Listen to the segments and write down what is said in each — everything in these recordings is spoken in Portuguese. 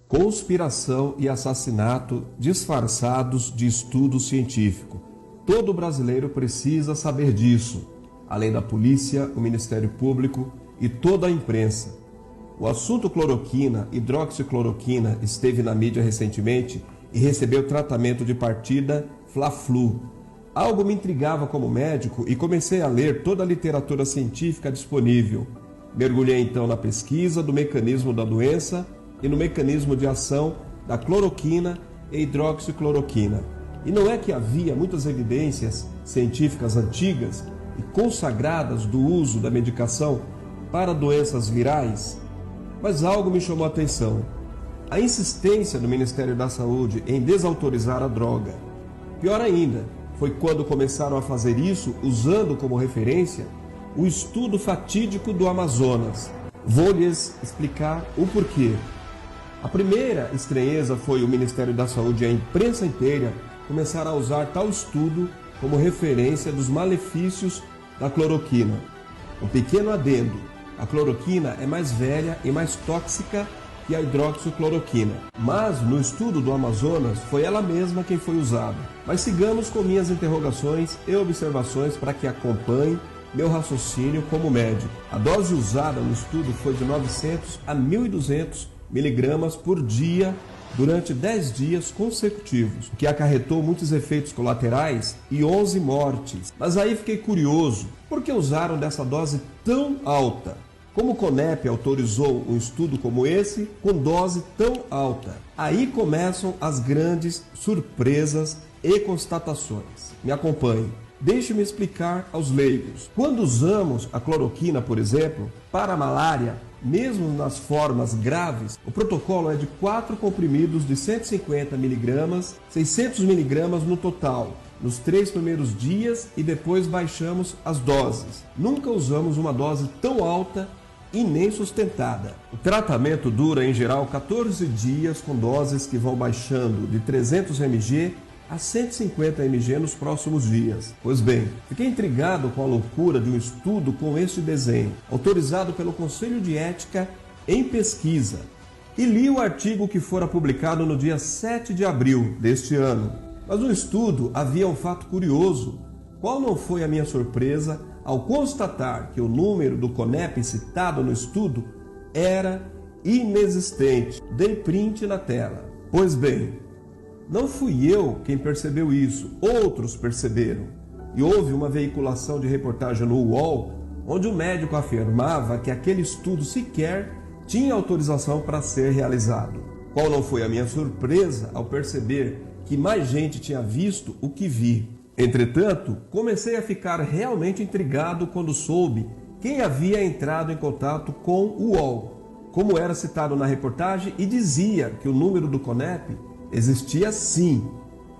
Conspiração e assassinato disfarçados de estudo científico. Todo brasileiro precisa saber disso, além da polícia, o Ministério Público e toda a imprensa. O assunto cloroquina, hidroxicloroquina, esteve na mídia recentemente e recebeu tratamento de partida Fla-Flu. Algo me intrigava como médico e comecei a ler toda a literatura científica disponível. Mergulhei então na pesquisa do mecanismo da doença e no mecanismo de ação da cloroquina e hidroxicloroquina. E não é que havia muitas evidências científicas antigas e consagradas do uso da medicação para doenças virais? Mas algo me chamou a atenção. A insistência do Ministério da Saúde em desautorizar a droga. Pior ainda, foi quando começaram a fazer isso usando como referência o estudo fatídico do Amazonas. Vou lhes explicar o porquê. A primeira estranheza foi o Ministério da Saúde e a imprensa inteira começar a usar tal estudo como referência dos malefícios da cloroquina. Um pequeno adendo: a cloroquina é mais velha e mais tóxica que a hidroxicloroquina, mas no estudo do Amazonas foi ela mesma quem foi usada. Mas sigamos com minhas interrogações e observações para que acompanhe meu raciocínio como médico. A dose usada no estudo foi de 900 a 1.200 miligramas por dia durante 10 dias consecutivos, o que acarretou muitos efeitos colaterais e 11 mortes. Mas aí fiquei curioso, por que usaram dessa dose tão alta? Como o CONEP autorizou um estudo como esse com dose tão alta? Aí começam as grandes surpresas e constatações. Me acompanhe. Deixe-me explicar aos leigos. Quando usamos a cloroquina, por exemplo, para a malária, mesmo nas formas graves, o protocolo é de 4 comprimidos de 150 mg, 600 mg no total, nos 3 primeiros dias, e depois baixamos as doses. Nunca usamos uma dose tão alta e nem sustentada. O tratamento dura em geral 14 dias com doses que vão baixando de 300 mg a 150 mg nos próximos dias. Pois bem, fiquei intrigado com a loucura de um estudo com este desenho, autorizado pelo Conselho de Ética em Pesquisa, e li o artigo que fora publicado no dia 7 de abril deste ano. Mas no estudo havia um fato curioso. Qual não foi a minha surpresa ao constatar que o número do CONEP citado no estudo era inexistente. Dei print na tela. Pois bem, não fui eu quem percebeu isso, outros perceberam. E houve uma veiculação de reportagem no UOL, onde o médico afirmava que aquele estudo sequer tinha autorização para ser realizado. Qual não foi a minha surpresa ao perceber que mais gente tinha visto o que vi. Entretanto, comecei a ficar realmente intrigado quando soube quem havia entrado em contato com o UOL, como era citado na reportagem, e dizia que o número do CONEP existia sim,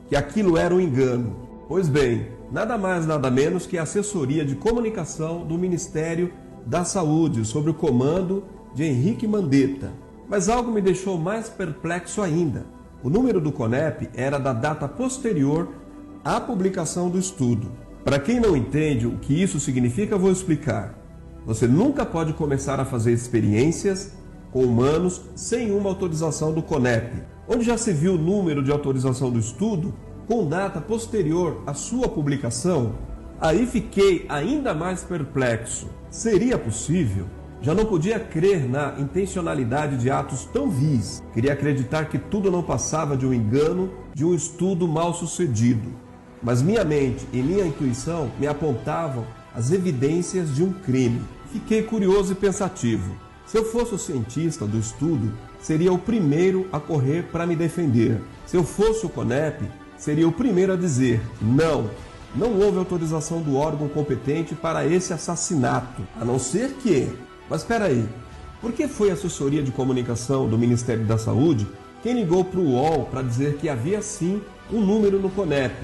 que aquilo era um engano. Pois bem, nada mais nada menos que a assessoria de comunicação do Ministério da Saúde, sob o comando de Henrique Mandetta. Mas algo me deixou mais perplexo ainda. O número do CONEP era da data posterior à publicação do estudo. Para quem não entende o que isso significa, vou explicar. Você nunca pode começar a fazer experiências com humanos sem uma autorização do CONEP, onde já se viu o número de autorização do estudo com data posterior à sua publicação. Aí fiquei ainda mais perplexo. Seria possível? Já não podia crer na intencionalidade de atos tão vis. Queria acreditar que tudo não passava de um engano, de um estudo mal sucedido. Mas minha mente e minha intuição me apontavam as evidências de um crime. Fiquei curioso e pensativo. Se eu fosse o cientista do estudo, seria o primeiro a correr para me defender. Se eu fosse o CONEP, seria o primeiro a dizer: não houve autorização do órgão competente para esse assassinato, a não ser que... Mas espera aí, por que foi a assessoria de comunicação do Ministério da Saúde quem ligou para o UOL para dizer que havia sim um número no CONEP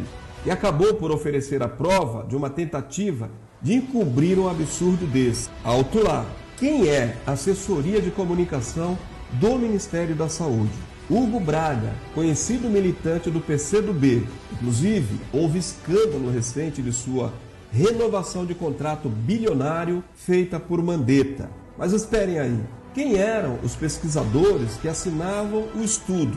e acabou por oferecer a prova de uma tentativa de encobrir um absurdo desse? Alto lá! Quem é a assessoria de comunicação do Ministério da Saúde? Hugo Braga, conhecido militante do PCdoB. Inclusive, houve escândalo recente de sua renovação de contrato bilionário feita por Mandetta. Mas esperem aí, Quem eram os pesquisadores que assinavam o estudo?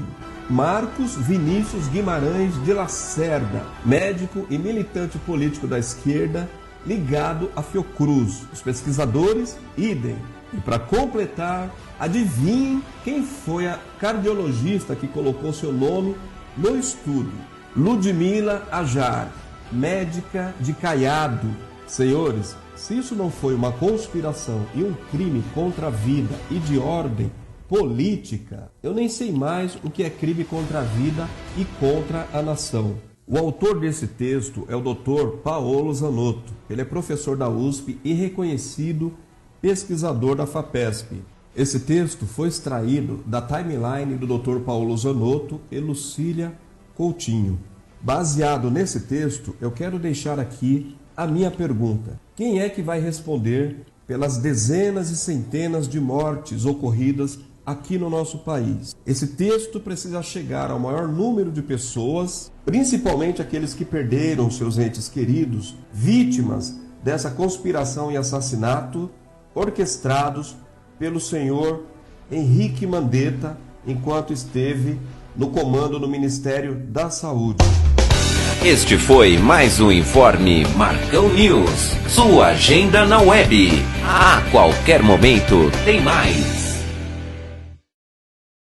Marcos Vinícius Guimarães de Lacerda, médico e militante político da esquerda, ligado à Fiocruz. Os pesquisadores, idem. E para completar, adivinhem quem foi a cardiologista que colocou seu nome no estudo? Ludmila Ajar, médica de Caiado. Senhores, se isso não foi uma conspiração e um crime contra a vida e de ordem política, eu nem sei mais o que é crime contra a vida e contra a nação. O autor desse texto é o Dr. Paolo Zanotto. Ele é professor da USP e reconhecido pesquisador da FAPESP. Esse texto foi extraído da timeline do Dr. Paolo Zanotto e Lucília Coutinho. Baseado nesse texto, eu quero deixar aqui a minha pergunta. Quem é que vai responder pelas dezenas e centenas de mortes ocorridas aqui no nosso país? Esse texto precisa chegar ao maior número de pessoas, principalmente aqueles que perderam seus entes queridos, vítimas dessa conspiração e assassinato orquestrados pelo senhor Henrique Mandetta, enquanto esteve no comando do Ministério da Saúde. Este foi mais um Informe Marcão News. Sua agenda na web. A qualquer momento tem mais.